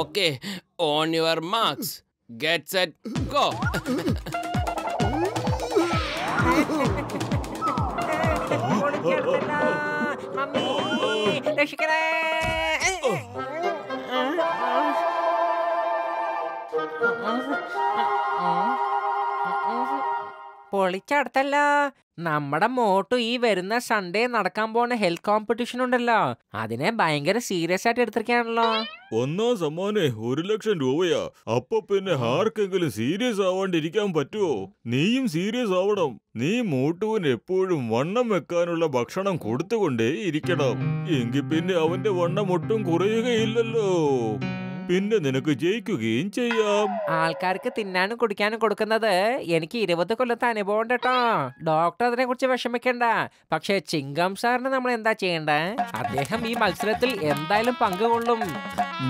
Okay, on your marks, get set, go. പൊളിച്ചടുത്തല്ല. നമ്മുടെ മോട്ടു ഈ വരുന്ന സൺഡേ നടക്കാൻ പോകുന്ന ഹെൽത്ത് കോമ്പറ്റീഷൻ ഉണ്ടല്ലോ, അതിനെ ഭയങ്കര സീരിയസ് ആയിട്ട് എടുത്തിരിക്കാണല്ലോ. ഒന്നാം സമ്മാനെ 1,00,000 രൂപയാ. അപ്പൊ പിന്നെ ആർക്കെങ്കിലും സീരിയസ് ആവാണ്ടിരിക്കാൻ പറ്റുമോ? നീയും സീരിയസ് ആവണം. നീ മോട്ടുവിന് എപ്പോഴും വണ്ണം വെക്കാനുള്ള ഭക്ഷണം കൊടുത്തുകൊണ്ടേ ഇരിക്കണം. എങ്കിൽ പിന്നെ അവന്റെ വണ്ണം ഒട്ടും കുറയുകയില്ലല്ലോ. പിന്നെ നിനക്ക് ജയിക്കുകയും ചെയ്യാം. ആൾക്കാർക്ക് തിന്നാനും കുടിക്കാനും കൊടുക്കുന്നത് എനിക്ക് 20 കൊല്ലത്തെ അനുഭവം ഉണ്ട് കേട്ടോ. ഡോക്ടർ അതിനെ കുറിച്ച് വിഷമിക്കണ്ട. പക്ഷെ ചിങ്കം സാറിന് നമ്മൾ എന്താ ചെയ്യണ്ടേ? അദ്ദേഹം ഈ മത്സരത്തിൽ എന്തായാലും പങ്കുകൊള്ളും.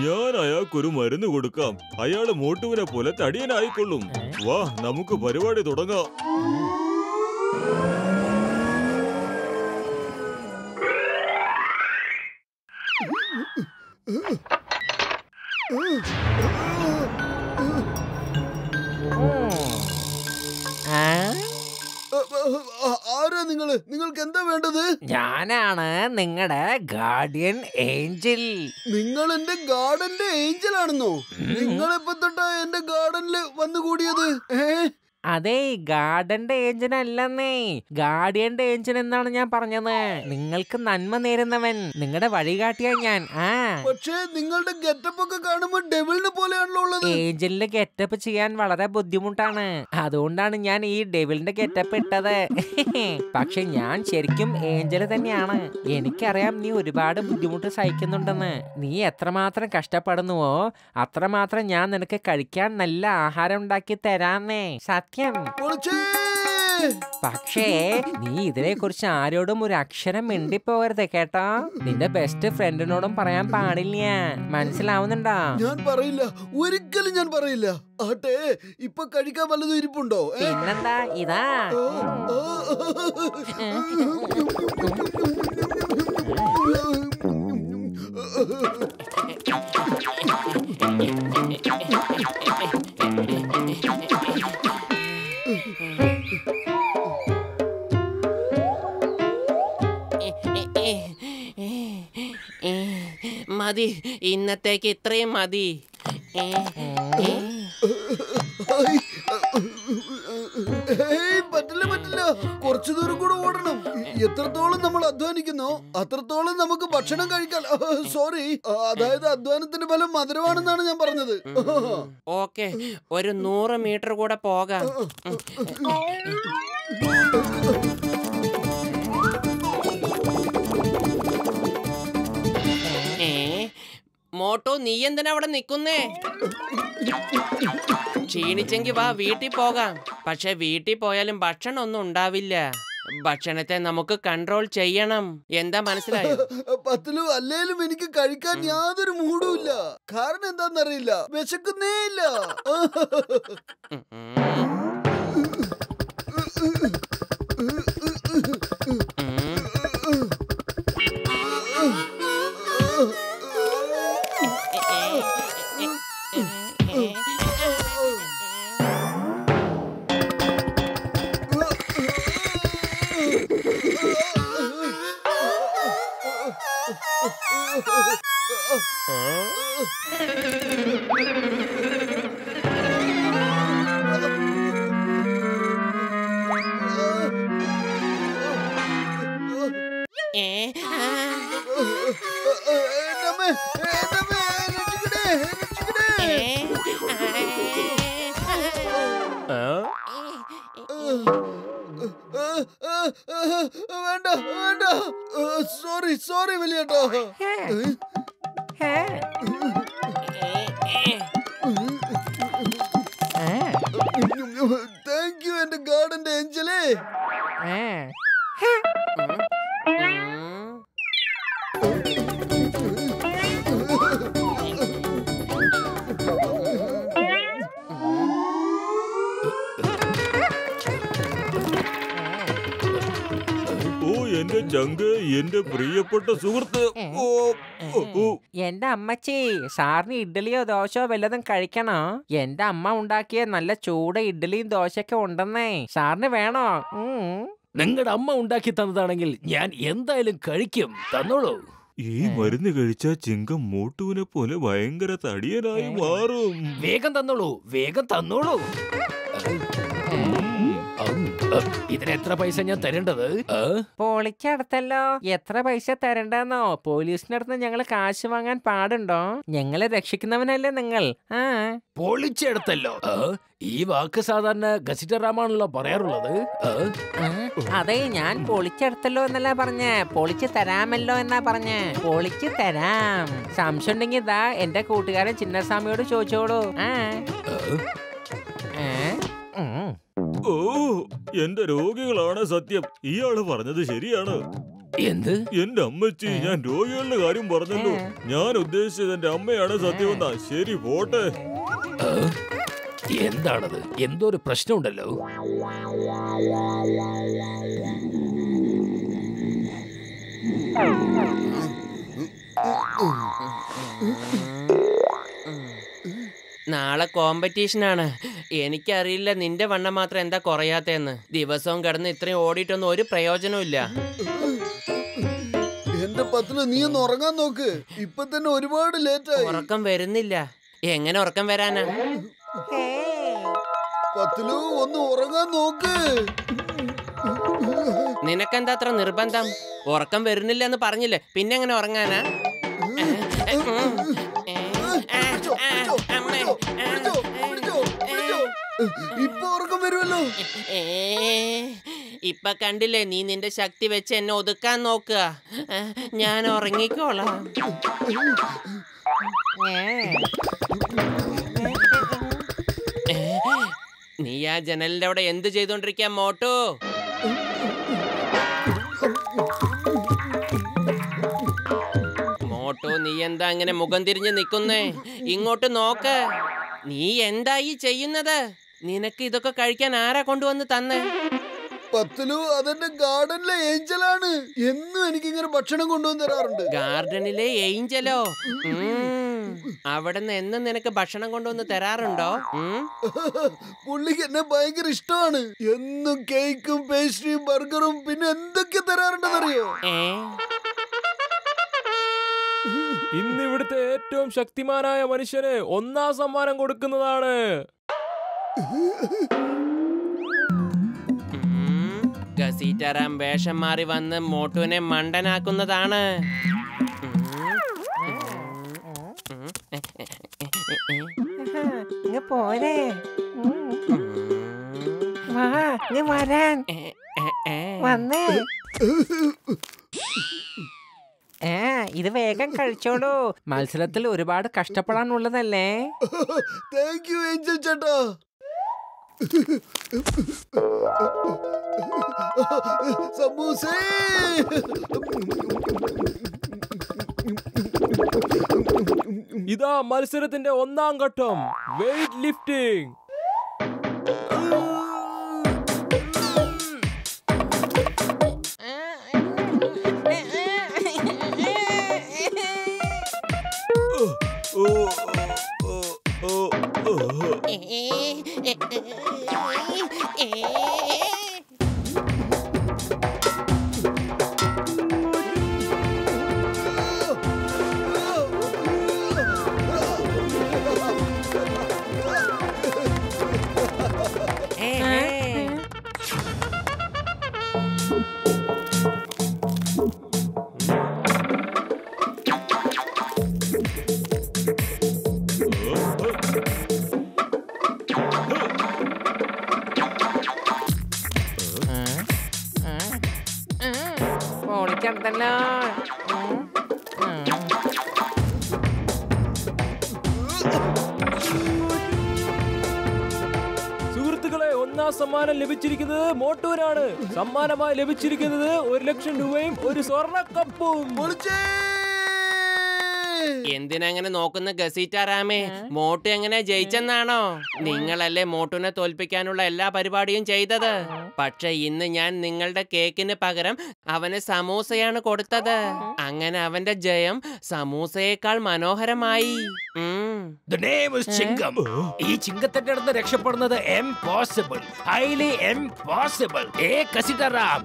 ഞാൻ അയാൾക്കൊരു മരുന്ന് കൊടുക്കാം. അയാള് മോട്ടുവിനെ പോലെ തടിയനായിക്കൊള്ളും. വാ, നമുക്ക് പരിപാടി തുടങ്ങാം. ആരാ നിങ്ങള്? നിങ്ങൾക്ക് എന്താ വേണ്ടത്? ഞാനാണ് നിങ്ങളുടെ ഗാർഡിയൻ ഏഞ്ചൽ. നിങ്ങൾ എന്റെ ഗാർഡന്റെ ഏഞ്ചൽ ആണെന്നോ? നിങ്ങളെപ്പോ തൊട്ടാ എന്റെ ഗാർഡനില് വന്നുകൂടിയത്? അതെ, ഗാർഡന്റെ ഏഞ്ചൽ അല്ലെന്നേ, ഗാർഡിയന്റെ ഏഞ്ചൽ എന്നാണ് ഞാൻ പറഞ്ഞത്. നിങ്ങൾക്ക് നന്മ നേരുന്നവൻ, നിങ്ങളുടെ വഴികാട്ടിയാ ഞാൻ. പക്ഷേ നിങ്ങളുടെ ഗെറ്റപ്പ് ഒക്കെ കാണുമ്പോ ഡെവിളിനെ പോലെയാണല്ലോ ഉള്ളത്. ഏഞ്ചലിന്റെ ഗെറ്റപ്പ് ചെയ്യാൻ വളരെ ബുദ്ധിമുട്ടാണ്. അതുകൊണ്ടാണ് ഞാൻ ഈ ഡെവിളിന്റെ ഗെറ്റപ്പ് ഇട്ടത്. പക്ഷെ ഞാൻ ശരിക്കും ഏഞ്ചൽ തന്നെയാണ്. എനിക്കറിയാം നീ ഒരുപാട് ബുദ്ധിമുട്ട് സഹിക്കുന്നുണ്ടെന്ന്. നീ എത്രമാത്രം കഷ്ടപ്പെടുന്നുവോ അത്രമാത്രം ഞാൻ നിനക്ക് കഴിക്കാൻ നല്ല ആഹാരം ഉണ്ടാക്കി തരാന്നേ. സത്യം. പക്ഷേ നീ ഇതിനെ കുറിച്ച് ആരോടും ഒരു അക്ഷരം മിണ്ടിപ്പോകരുത് കേട്ടോ. നിന്റെ ബെസ്റ്റ് ഫ്രണ്ടിനോടും പറയാൻ പാടില്ല. മനസ്സിലാവുന്നുണ്ടോ? ഞാൻ പറയില്ല, ഒരിക്കലും ഞാൻ പറയില്ല. ആട്ടെ, ഇപ്പൊ കഴിക്കാൻ വല്ലതും ഇരിപ്പുണ്ടോ? പിന്നെന്താ, ഇതാ. മതി, ഇന്നത്തേക്ക് ഇത്രയും മതി. പറ്റില്ല പറ്റില്ല, കുറച്ചു ദൂരം കൂടെ ഓടണം. എത്രത്തോളം നമ്മൾ അധ്വാനിക്കുന്നോ അത്രത്തോളം നമുക്ക് ഭക്ഷണം കഴിക്കാൻ. സോറി, അതായത് അധ്വാനത്തിന്റെ ഫലം മധുരമാണെന്നാണ് ഞാൻ പറഞ്ഞത്. ഓക്കെ, ഒരു 100 മീറ്റർ കൂടെ പോകാം. മോട്ടോ, നീ എന്തിനാ അവിടെ നിക്കുന്നേ? ക്ഷീണിച്ചെങ്കി വാ, വീട്ടിൽ പോകാം. പക്ഷെ വീട്ടിൽ പോയാലും ഭക്ഷണം ഒന്നും ഉണ്ടാവില്ല. ഭക്ഷണത്തെ നമുക്ക് കൺട്രോൾ ചെയ്യണം. എന്താ മനസ്സിലായോ? പത്തിലും അല്ലേലും എനിക്ക് കഴിക്കാൻ യാതൊരു മൂടും ഇല്ല. കാരണം എന്താന്നറിയില്ല, വിശക്കുന്നേ ഇല്ല. വേണ്ട വേണ്ട, സോറി സോറി വലിയേട്ടോ. താങ്ക് യു എന്റെ ഗാർഡന്റെ ഏഞ്ചലേ. ചങ്ക്, എന്റെ പ്രിയപ്പെട്ട സുഹൃത്ത്. ഓ, ഓ, ഓ. എന്റെ അമ്മച്ചി, സാറിന് ഇഡ്ഡലിയോ ദോശയോ വല്ലതും കഴിക്കണോ? എന്റെ അമ്മ ഉണ്ടാക്കിയ നല്ല ചൂട് ഇഡ്ഡലിയും ദോശയൊക്കെ ഉണ്ടെന്നേ. സാറിന് വേണോ? നിങ്ങളുടെ അമ്മ ഉണ്ടാക്കി തന്നതാണെങ്കിൽ ഞാൻ എന്തായാലും കഴിക്കും. തന്നോളൂ. ഈ മരുന്ന് കഴിച്ചാ ചിങ്കം മോട്ടുവിനെ പോലെ ഭയങ്കര തടിയനായി മാറും. വേഗം തന്നോളൂ, വേഗം തന്നോളൂ. ഇതിന് എത്ര പൈസ ഞാൻ തരേണ്ടത്? പൊളിക്കടുത്തല്ലോ. എത്ര പൈസ തരണ്ടെന്നോ? പോലീസിന്റെ അടുത്ത് ഞങ്ങള് കാശ് വാങ്ങാൻ പാടുണ്ടോ? ഞങ്ങളെ രക്ഷിക്കുന്നവനല്ലേ നിങ്ങൾ? പൊളിച്ചെടുത്തല്ലോ. ഈ വാക്ക് സാധാരണ ഗസിറ്ററാമാണല്ലോ പറയാറുള്ളത്. അതെ, ഞാൻ പൊളിച്ചെടുത്തല്ലോ എന്നല്ല പറഞ്ഞേ, പൊളിച്ചു തരാമല്ലോ എന്നാ പറഞ്ഞേ. പൊളിച്ചു തരാം. സംശയം ഉണ്ടെങ്കിൽ ഇതാ എന്റെ കൂട്ടുകാരൻ ചിന്നസ്വാമിയോട് ചോദിച്ചോളൂ. ഓ, എന്റെ രോഗികളാണ് സത്യം. ഇയാള് പറഞ്ഞത് ശരിയാണ്. എന്ത്? എന്റെ അമ്മച്ചി, ഞാൻ രോഗികളുടെ കാര്യം പറഞ്ഞല്ലോ. ഞാൻ ഉദ്ദേശിച്ചത് എന്റെ അമ്മയാണ് സത്യമെന്നാ. ശരി, പോട്ടെ. എന്താണത്? എന്തോ ഒരു പ്രശ്നമുണ്ടല്ലോ. നാളെ കോമ്പറ്റീഷനാണ്. എനിക്കറിയില്ല നിന്റെ വണ്ണം മാത്രം എന്താ കുറയാത്തേന്ന്. ദിവസവും കിടന്ന് ഇത്രയും ഓടിയിട്ടൊന്നും ഒരു പ്രയോജനവും ഇല്ല. എന്റെ പത്തില് നീ ഒന്ന് ഉറങ്ങാൻ നോക്ക്. ഇപ്പൊ തന്നെ ഒരുപാട് ലേറ്റായി. ഉറക്കം വരുന്നില്ല. എങ്ങനെ ഉറക്കം വരാനാ? പത്തിലു ഒന്ന് ഉറങ്ങാൻ നോക്ക്. നിനക്കെന്താ അത്ര നിർബന്ധം? ഉറക്കം വരുന്നില്ല എന്ന് പറഞ്ഞില്ലേ, പിന്നെ എങ്ങനെ ഉറങ്ങാനാ? ഇപ്പൊ ഉറക്കം വരുമല്ലോ. ഇപ്പൊ കണ്ടില്ലേ, നീ നിന്റെ ശക്തി വെച്ച് എന്നെ ഒതുക്കാൻ നോക്കുക. ഞാൻ ഉറങ്ങിക്കോളാം. നീ ആ ജനലിന്റെ അവിടെ എന്ത് ചെയ്തോണ്ടിരിക്കാ മോട്ടു? മോട്ടു, നീ എന്താ അങ്ങനെ മുഖം തിരിഞ്ഞ് നിക്കുന്നേ? ഇങ്ങോട്ട് നോക്ക്. നീ എന്താ ഈ ചെയ്യുന്നത്? നിനക്ക് ഇതൊക്കെ കഴിക്കാൻ ആരാ കൊണ്ടുവന്ന് തന്നെ? പത്തിലു, അതെന്റെ ഗാർഡനിലെ ഏഞ്ചലാണ്. എന്നും എനിക്കിങ്ങനെ ഭക്ഷണം കൊണ്ടുവന്ന് തരാറുണ്ട്. ഗാർഡനിലെ ഏഞ്ചലോ? അവിടുന്ന് എന്നും നിനക്ക് ഭക്ഷണം കൊണ്ടുവന്ന് തരാറുണ്ടോ? പുള്ളിക്ക് എന്നെ ഭയങ്കര ഇഷ്ടമാണ്. എന്നും കേക്കും പേസ്ട്രിയും ബർഗറും പിന്നെ എന്തൊക്കെ തരാറുണ്ടെന്നറിയോ? ഇന്ന് ഇവിടുത്തെ ഏറ്റവും ശക്തിമാനായ മനുഷ്യന് 1ാം സമ്മാനം കൊടുക്കുന്നതാണ്. ഗസീറ്ററാം വേഷം മാറി വന്ന് മോട്ടുവിനെ മണ്ടനാക്കുന്നതാണ്. പോരെ വരാൻ വന്നേ. ഇത് വേഗം കഴിച്ചോളൂ. മത്സരത്തിൽ ഒരുപാട് കഷ്ടപ്പെടാനുള്ളതല്ലേ. താങ്ക് യു ഏഞ്ചൽ ചേട്ടാ. സമൂസേ. ഇതാ മത്സരത്തിന്റെ 1ാം ഘട്ടം, വെയിറ്റ് ലിഫ്റ്റിംഗ്. പൊളിച്ചെടുത്തല്ലോ. സുഹൃത്തുക്കളെ, 1ാം സമ്മാനം ലഭിച്ചിരിക്കുന്നത് മോട്ടുവിനാണ്. സമ്മാനമായി ലഭിച്ചിരിക്കുന്നത് 1 ലക്ഷം രൂപയും ഒരു സ്വർണ്ണ കപ്പും. എന്തിനങ്ങനെ നോക്കുന്ന ഗസീറ്റാറാമേ? മോട്ടു എങ്ങനെ ജയിച്ചെന്നാണോ? നിങ്ങളല്ലേ മോട്ടുവിനെ തോൽപ്പിക്കാനുള്ള എല്ലാ പരിപാടിയും ചെയ്തത്. പക്ഷെ ഇന്ന് ഞാൻ നിങ്ങളുടെ കേക്കിന് പകരം അവന് സമൂസയാണ് കൊടുത്തത്. അങ്ങനെ അവന്റെ ജയം സമൂസയേക്കാൾ മനോഹരമായി. The name is ചിങ്കം. ഈ ചിങ്കത്തിന്റെ അടുത്ത് രക്ഷപ്പെടുന്നത് impossible, highly impossible. കസിറ്ററാം,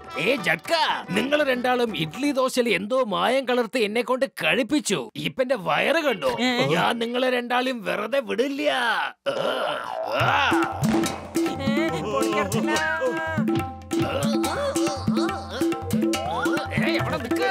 ജഡ്ക, നിങ്ങൾ രണ്ടാളും ഇഡ്ലി ദോശയിൽ എന്തോ മായം കലർത്തി എന്നെ കൊണ്ട് കഴിപ്പിച്ചു. ഇപ്പൊ എന്റെ വയറ് കണ്ടോ? ഞാൻ നിങ്ങളെ രണ്ടാളും വെറുതെ വിടില്ല. അവിടെ നിൽക്ക്.